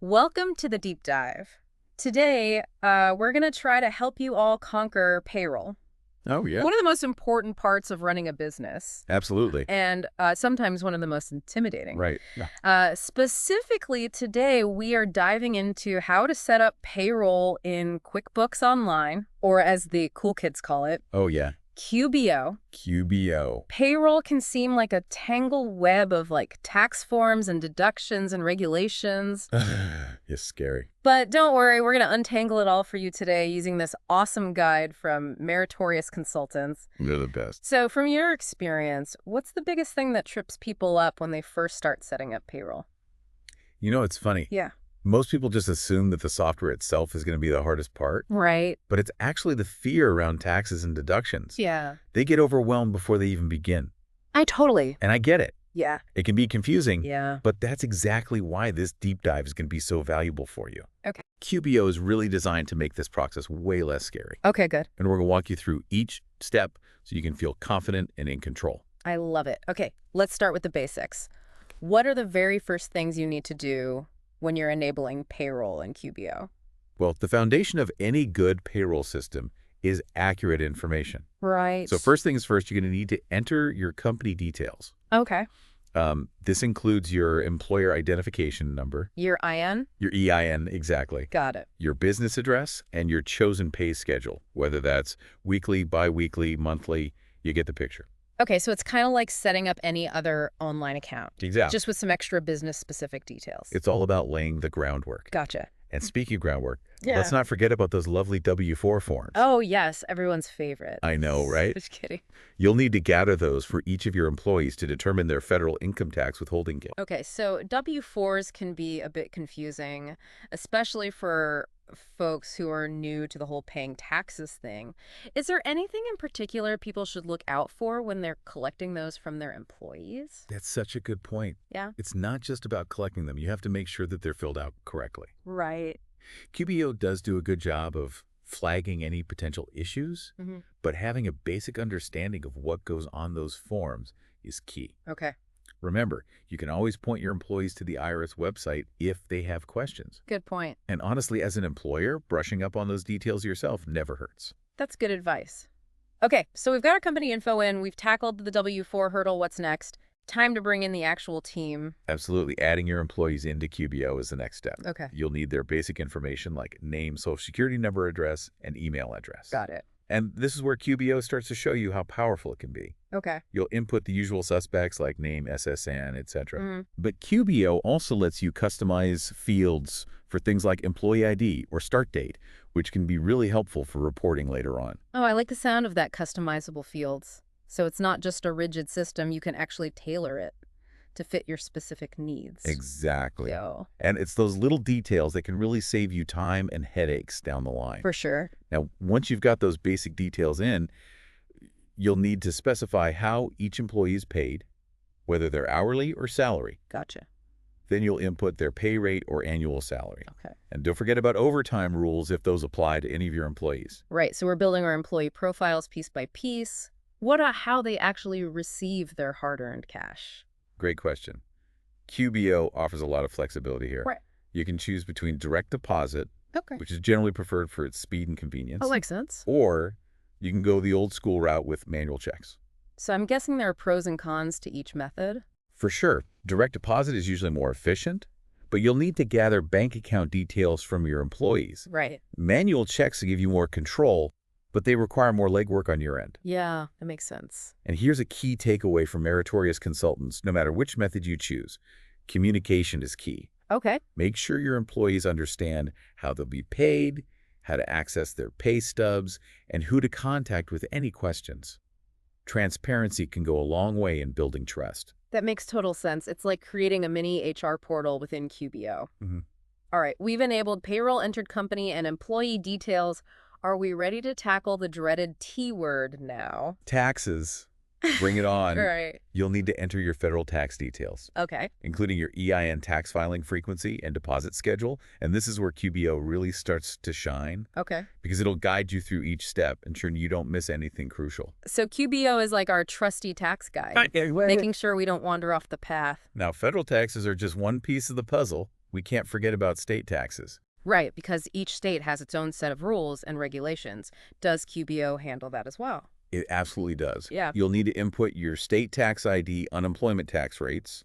Welcome to the deep dive. Today, we're going to try to help you all conquer payroll. Oh, yeah. One of the most important parts of running a business, Absolutely. and sometimes one of the most intimidating. Right. Yeah. Specifically, today we are diving into how to set up payroll in QuickBooks Online, or as the cool kids call it, Oh, yeah. QBO. QBO. Payroll can seem like a tangled web of tax forms and deductions and regulations. It's scary. But don't worry, we're going to untangle it all for you today using this awesome guide from meritorious consultants. They're the best. So from your experience, what's the biggest thing that trips people up when they first start setting up payroll? You know, it's funny. Yeah. Most people just assume that the software itself is going to be the hardest part, Right. but it's actually the fear around taxes and deductions. Yeah. They get overwhelmed before they even begin. I totally. And I get it. Yeah. It can be confusing, Yeah. but that's exactly why this deep dive is going to be so valuable for you. Okay. QBO is really designed to make this process way less scary. Okay, good. And we're going to walk you through each step so you can feel confident and in control. I love it. Okay, let's start with the basics. What are the very first things you need to do when you're enabling payroll in QBO? Well, the foundation of any good payroll system is accurate information. Right. So first things first, you're going to need to enter your company details. Okay. This includes your employer identification number, Your IN? your EIN, exactly, Got it. your business address, and your chosen pay schedule, whether that's weekly, biweekly, monthly, you get the picture. Okay, so it's kind of like setting up any other online account, Exactly. just with some extra business-specific details. It's all about laying the groundwork. Gotcha. And speaking of groundwork, Yeah. let's not forget about those lovely W-4 forms. Oh, yes, everyone's favorite. I know, right? Just kidding. You'll need to gather those for each of your employees to determine their federal income tax withholding guilt. Okay, so W-4s can be a bit confusing, especially for folks who are new to the whole paying taxes thing. Is there anything in particular people should look out for when they're collecting those from their employees? That's such a good point. Yeah. It's not just about collecting them. You have to make sure that they're filled out correctly. Right. QBO does do a good job of flagging any potential issues, Mm-hmm. but having a basic understanding of what goes on those forms is key. Okay. Remember, you can always point your employees to the IRS website if they have questions. Good point. And honestly, as an employer, brushing up on those details yourself never hurts. That's good advice. Okay, so we've got our company info in, we've tackled the W-4 hurdle, what's next? Time to bring in the actual team. Absolutely. Adding your employees into QBO is the next step. Okay. You'll need their basic information like name, social security number, address, and email address. Got it. And this is where QBO starts to show you how powerful it can be. Okay. You'll input the usual suspects like name, SSN, etc. Mhm. But QBO also lets you customize fields for things like employee ID or start date, which can be really helpful for reporting later on. Oh, I like the sound of that customizable fields. So it's not just a rigid system, you can actually tailor it to fit your specific needs. Exactly. Yo, And it's those little details that can really save you time and headaches down the line. for sure. Now, once you've got those basic details in, you'll need to specify how each employee is paid, whether they're hourly or salary. Gotcha. Then you'll input their pay rate or annual salary. Okay. And don't forget about overtime rules if those apply to any of your employees. Right, so we're building our employee profiles piece by piece. How they actually receive their hard-earned cash? Great question. QBO offers a lot of flexibility here. Right. You can choose between direct deposit, Okay. which is generally preferred for its speed and convenience, That makes sense. or you can go the old school route with manual checks. So I'm guessing there are pros and cons to each method. For sure, direct deposit is usually more efficient, but you'll need to gather bank account details from your employees. Right. Manual checks give you more control, but they require more legwork on your end. Yeah, that makes sense. And here's a key takeaway from meritorious consultants. No matter which method you choose, communication is key. Okay. Make sure your employees understand how they'll be paid, how to access their pay stubs, and who to contact with any questions. Transparency can go a long way in building trust. That makes total sense. It's like creating a mini HR portal within QBO. Mhm. All right, we've enabled payroll entered company and employee details. Are we ready to tackle the dreaded T word now? Taxes. Bring it on. Right. You'll need to enter your federal tax details, Okay. including your EIN tax filing frequency and deposit schedule. And this is where QBO really starts to shine Okay. because it'll guide you through each step, ensuring you don't miss anything crucial. So QBO is like our trusty tax guide, making sure we don't wander off the path. Now, federal taxes are just one piece of the puzzle. We can't forget about state taxes. Right, because each state has its own set of rules and regulations. Does QBO handle that as well? It absolutely does. Yeah. You'll need to input your state tax ID, unemployment tax rates,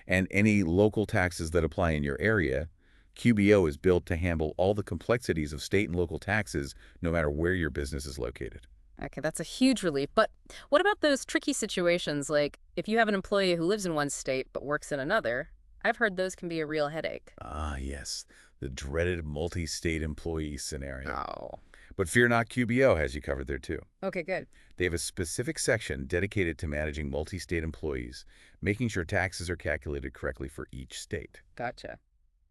and any local taxes that apply in your area. QBO is built to handle all the complexities of state and local taxes, no matter where your business is located. Okay, that's a huge relief. But what about those tricky situations, like if you have an employee who lives in one state but works in another? I've heard those can be a real headache. Ah, yes, the dreaded multi-state employee scenario. Oh. But fear not, QBO has you covered there too. Okay, good. They have a specific section dedicated to managing multi-state employees, making sure taxes are calculated correctly for each state. Gotcha.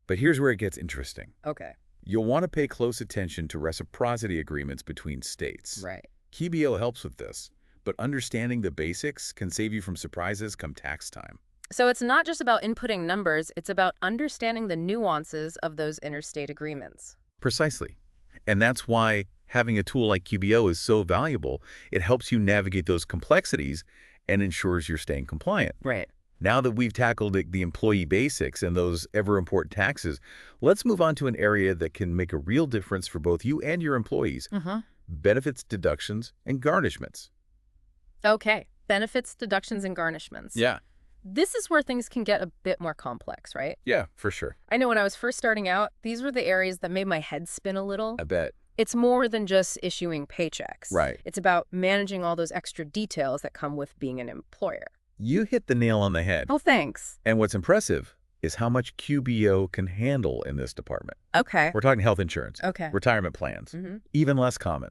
But here's where it gets interesting. Okay. You'll want to pay close attention to reciprocity agreements between states. Right. QBO helps with this, but understanding the basics can save you from surprises come tax time. So it's not just about inputting numbers, it's about understanding the nuances of those interstate agreements. Precisely. And that's why having a tool like QBO is so valuable. It helps you navigate those complexities and ensures you're staying compliant. Right. Now that we've tackled the employee basics and those ever-important taxes, let's move on to an area that can make a real difference for both you and your employees: benefits, deductions, and garnishments. Okay. Benefits, deductions, and garnishments. Yeah. This is where things can get a bit more complex, right? Yeah, for sure. I know when I was first starting out, these were the areas that made my head spin a little. I bet. It's more than just issuing paychecks. Right. It's about managing all those extra details that come with being an employer. You hit the nail on the head. Oh, thanks. And what's impressive is how much QBO can handle in this department. Okay. We're talking health insurance, Okay. retirement plans, even less common.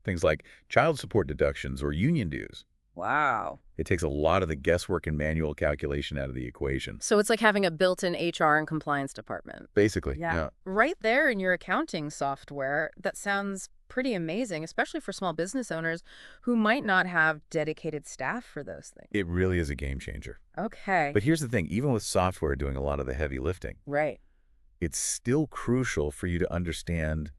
Things like child support deductions or union dues. Wow. It takes a lot of the guesswork and manual calculation out of the equation. So it's like having a built-in HR and compliance department. Basically, Yeah. Right there in your accounting software, that sounds pretty amazing, especially for small business owners who might not have dedicated staff for those things. It really is a game changer. Okay. But here's the thing, even with software doing a lot of the heavy lifting, Right. it's still crucial for you to understand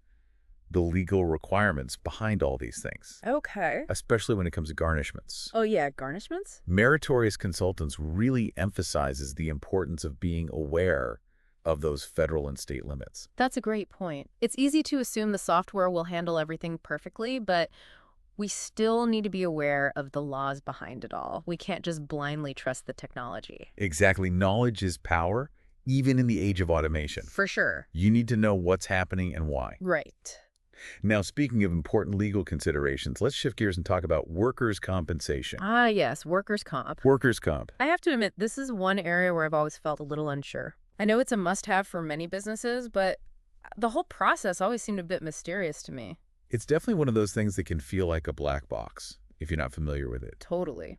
the legal requirements behind all these things, Okay. especially when it comes to garnishments. Oh, yeah, garnishments? Meritorious Consultants really emphasizes the importance of being aware of those federal and state limits. That's a great point. It's easy to assume the software will handle everything perfectly, but we still need to be aware of the laws behind it all. We can't just blindly trust the technology. Exactly. Knowledge is power, even in the age of automation. For sure. You need to know what's happening and why. Right. Now, speaking of important legal considerations, let's shift gears and talk about workers' compensation. Ah, yes, workers' comp. Workers' comp. I have to admit, this is one area where I've always felt a little unsure. I know it's a must-have for many businesses, but the whole process always seemed a bit mysterious to me. It's definitely one of those things that can feel like a black box if you're not familiar with it. Totally.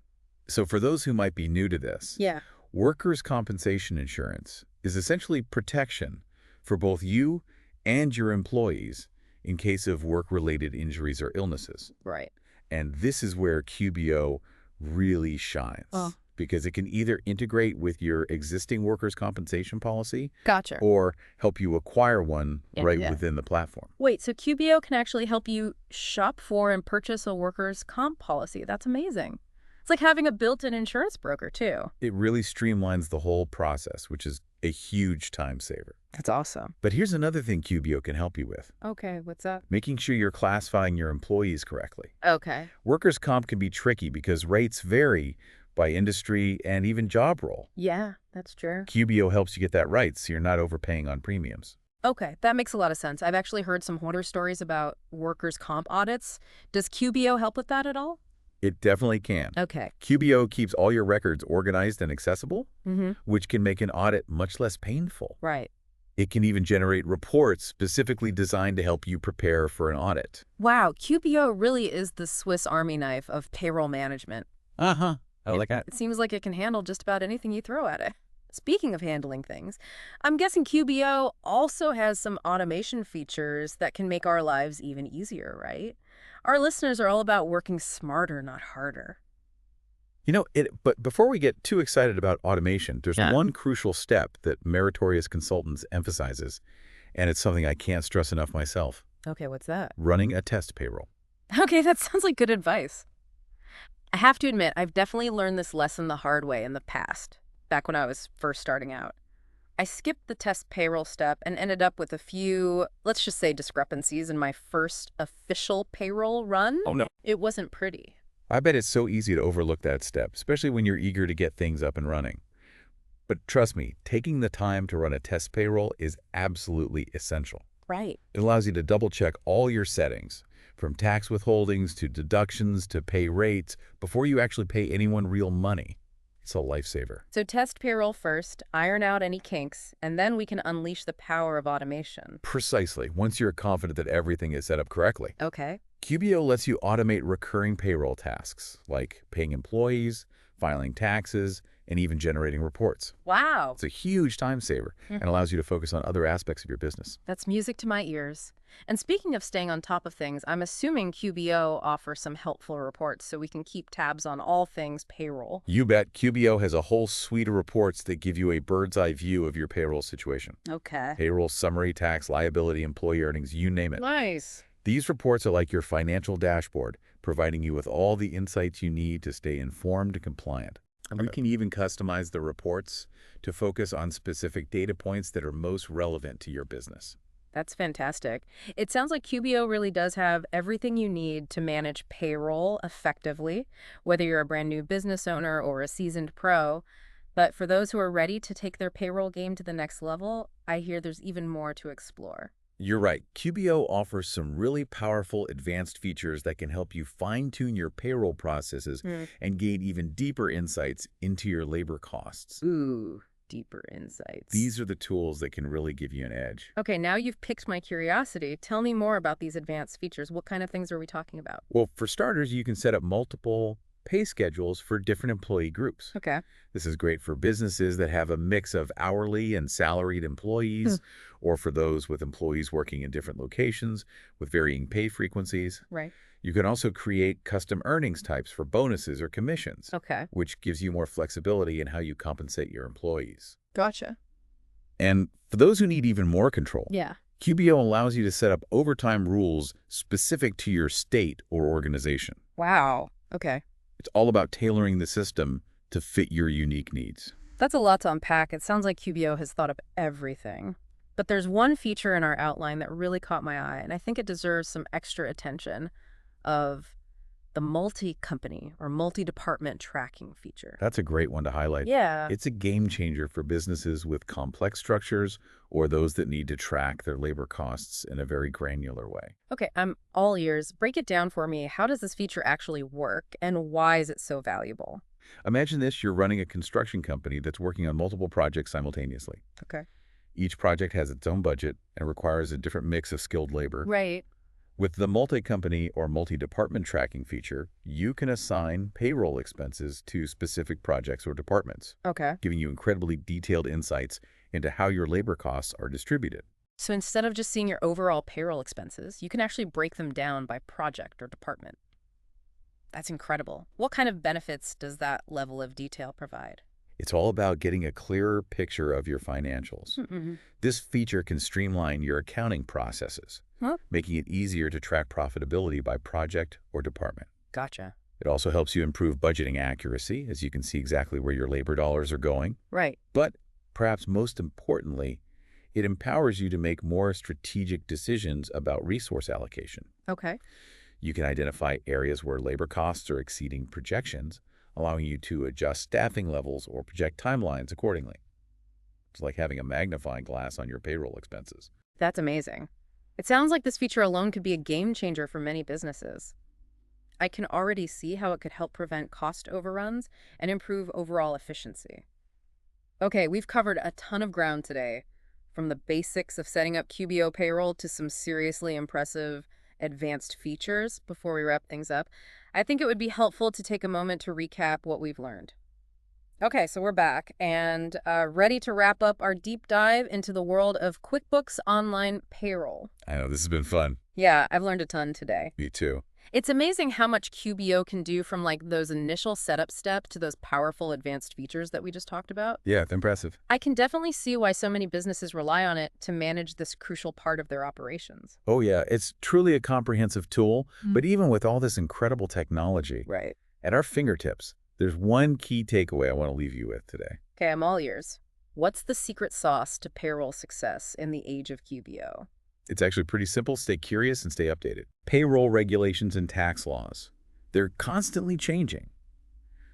So for those who might be new to this, Yeah. workers' compensation insurance is essentially protection for both you and your employees in case of work-related injuries or illnesses. Right. And this is where QBO really shines. Oh. Because it can either integrate with your existing workers' compensation policy Gotcha. or help you acquire one right Yeah. within the platform. Wait, so QBO can actually help you shop for and purchase a workers' comp policy. That's amazing. It's like having a built-in insurance broker, too. It really streamlines the whole process, which is a huge time saver. That's awesome. But here's another thing QBO can help you with: Okay, what's that? making sure you're classifying your employees correctly. Okay. Workers' comp can be tricky because rates vary by industry and even job role. Yeah, that's true. QBO helps you get that right so you're not overpaying on premiums. Okay, that makes a lot of sense. I've actually heard some horror stories about workers' comp audits. Does QBO help with that at all? It definitely can. Okay. QBO keeps all your records organized and accessible, Mm-hmm. which can make an audit much less painful. Right. It can even generate reports specifically designed to help you prepare for an audit. Wow, QBO really is the Swiss Army knife of payroll management. Uh-huh. I like that. It seems like it can handle just about anything you throw at it. Speaking of handling things, I'm guessing QBO also has some automation features that can make our lives even easier, right? Our listeners are all about working smarter, not harder. But before we get too excited about automation, there's Yeah. one crucial step that Meritorious Consultants emphasizes, and it's something I can't stress enough myself: Okay, what's that? running a test payroll. Okay, that sounds like good advice. I have to admit, I've definitely learned this lesson the hard way in the past, back when I was first starting out. I skipped the test payroll step and ended up with a few, let's just say, discrepancies in my first official payroll run. Oh, no. It wasn't pretty. I bet it's so easy to overlook that step, especially when you're eager to get things up and running. But trust me, taking the time to run a test payroll is absolutely essential. Right. It allows you to double-check all your settings, from tax withholdings to deductions to pay rates, before you actually pay anyone real money. It's a lifesaver. So test payroll first, iron out any kinks, and then we can unleash the power of automation. Precisely, once you're confident that everything is set up correctly. Okay. QBO lets you automate recurring payroll tasks, like paying employees, filing taxes, and even generating reports. Wow. It's a huge time saver and allows you to focus on other aspects of your business. That's music to my ears. And speaking of staying on top of things, I'm assuming QBO offers some helpful reports so we can keep tabs on all things payroll. You bet, QBO has a whole suite of reports that give you a bird's-eye view of your payroll situation. Okay. Payroll, summary, tax, liability, employee earnings, you name it. Nice. These reports are like your financial dashboard, providing you with all the insights you need to stay informed and compliant. And we can even customize the reports to focus on specific data points that are most relevant to your business. That's fantastic. It sounds like QBO really does have everything you need to manage payroll effectively, whether you're a brand new business owner or a seasoned pro. But for those who are ready to take their payroll game to the next level, I hear there's even more to explore. You're right. QBO offers some really powerful advanced features that can help you fine-tune your payroll processes and gain even deeper insights into your labor costs. Ooh, deeper insights. These are the tools that can really give you an edge. Okay, now you've piqued my curiosity. Tell me more about these advanced features. What kind of things are we talking about? Well, for starters, you can set up multiple pay schedules for different employee groups. Okay. This is great for businesses that have a mix of hourly and salaried employees, or for those with employees working in different locations with varying pay frequencies. Right. You can also create custom earnings types for bonuses or commissions, Okay. which gives you more flexibility in how you compensate your employees. Gotcha. And for those who need even more control, Yeah. QBO allows you to set up overtime rules specific to your state or organization. Wow. Okay. It's all about tailoring the system to fit your unique needs. That's a lot to unpack. It sounds like QBO has thought of everything. But there's one feature in our outline that really caught my eye, and I think it deserves some extra attention, of the multi-company or multi-department tracking feature. That's a great one to highlight. Yeah. It's a game changer for businesses with complex structures or those that need to track their labor costs in a very granular way. Okay, I'm all ears. Break it down for me. How does this feature actually work, and why is it so valuable? Imagine this, you're running a construction company that's working on multiple projects simultaneously. Okay. Each project has its own budget and requires a different mix of skilled labor. Right. With the multi-company or multi-department tracking feature, you can assign payroll expenses to specific projects or departments, Okay. giving you incredibly detailed insights into how your labor costs are distributed. So instead of just seeing your overall payroll expenses, you can actually break them down by project or department. That's incredible. What kind of benefits does that level of detail provide? It's all about getting a clearer picture of your financials. This feature can streamline your accounting processes, making it easier to track profitability by project or department. Gotcha. It also helps you improve budgeting accuracy, as you can see exactly where your labor dollars are going. Right. But perhaps most importantly, it empowers you to make more strategic decisions about resource allocation. Okay. You can identify areas where labor costs are exceeding projections, allowing you to adjust staffing levels or project timelines accordingly. It's like having a magnifying glass on your payroll expenses. That's amazing. It sounds like this feature alone could be a game changer for many businesses. I can already see how it could help prevent cost overruns and improve overall efficiency. Okay, we've covered a ton of ground today, from the basics of setting up QBO payroll to some seriously impressive advanced features. Before we wrap things up, I think it would be helpful to take a moment to recap what we've learned. Okay, so we're back and ready to wrap up our deep dive into the world of QuickBooks Online payroll. I know, this has been fun. Yeah, I've learned a ton today. Me too. It's amazing how much QBO can do, from like those initial setup steps to those powerful advanced features that we just talked about. Yeah, it's impressive. I can definitely see why so many businesses rely on it to manage this crucial part of their operations. Oh yeah, it's truly a comprehensive tool, but even with all this incredible technology Right. at our fingertips, there's one key takeaway I want to leave you with today. Okay, I'm all ears. What's the secret sauce to payroll success in the age of QBO? It's actually pretty simple. Stay curious and stay updated. Payroll regulations and tax laws. They're constantly changing.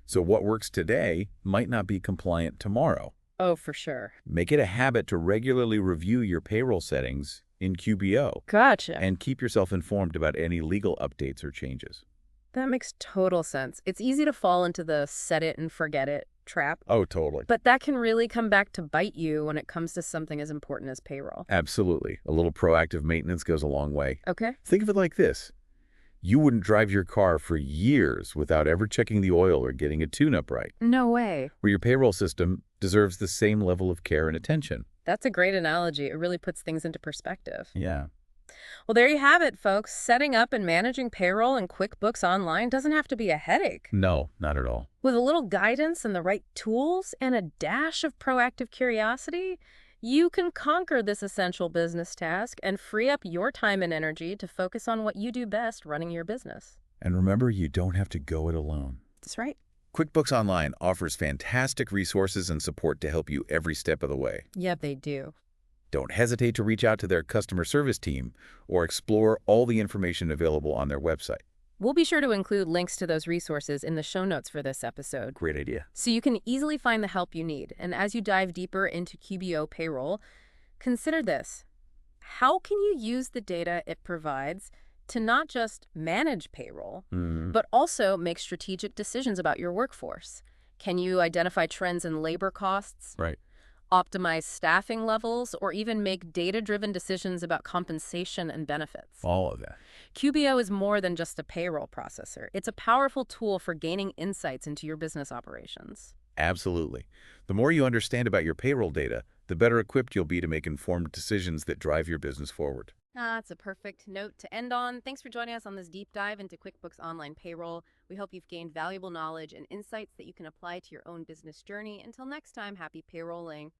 So what works today might not be compliant tomorrow. Oh, for sure. Make it a habit to regularly review your payroll settings in QBO Gotcha. and keep yourself informed about any legal updates or changes. That makes total sense. It's easy to fall into the set it and forget it trap, Oh, totally. but that can really come back to bite you when it comes to something as important as payroll. Absolutely. A little proactive maintenance goes a long way. Okay? Think of it like this. You wouldn't drive your car for years without ever checking the oil or getting a tune-up right, No way. where your payroll system deserves the same level of care and attention. That's a great analogy. It really puts things into perspective. Yeah. Well, there you have it, folks. Setting up and managing payroll in QuickBooks Online doesn't have to be a headache. No, not at all. With a little guidance and the right tools and a dash of proactive curiosity, you can conquer this essential business task and free up your time and energy to focus on what you do best running your business. And remember, you don't have to go it alone. That's right. QuickBooks Online offers fantastic resources and support to help you every step of the way. Yeah, they do. Don't hesitate to reach out to their customer service team or explore all the information available on their website. We'll be sure to include links to those resources in the show notes for this episode, Great idea. so you can easily find the help you need. And as you dive deeper into QBO payroll, consider this. How can you use the data it provides to not just manage payroll, but also make strategic decisions about your workforce? Can you identify trends in labor costs, Right. optimize staffing levels, or even make data-driven decisions about compensation and benefits? All of that. QBO is more than just a payroll processor. It's a powerful tool for gaining insights into your business operations. Absolutely. The more you understand about your payroll data, the better equipped you'll be to make informed decisions that drive your business forward. That's a perfect note to end on. Thanks for joining us on this deep dive into QuickBooks Online Payroll. We hope you've gained valuable knowledge and insights that you can apply to your own business journey. Until next time, happy payrolling.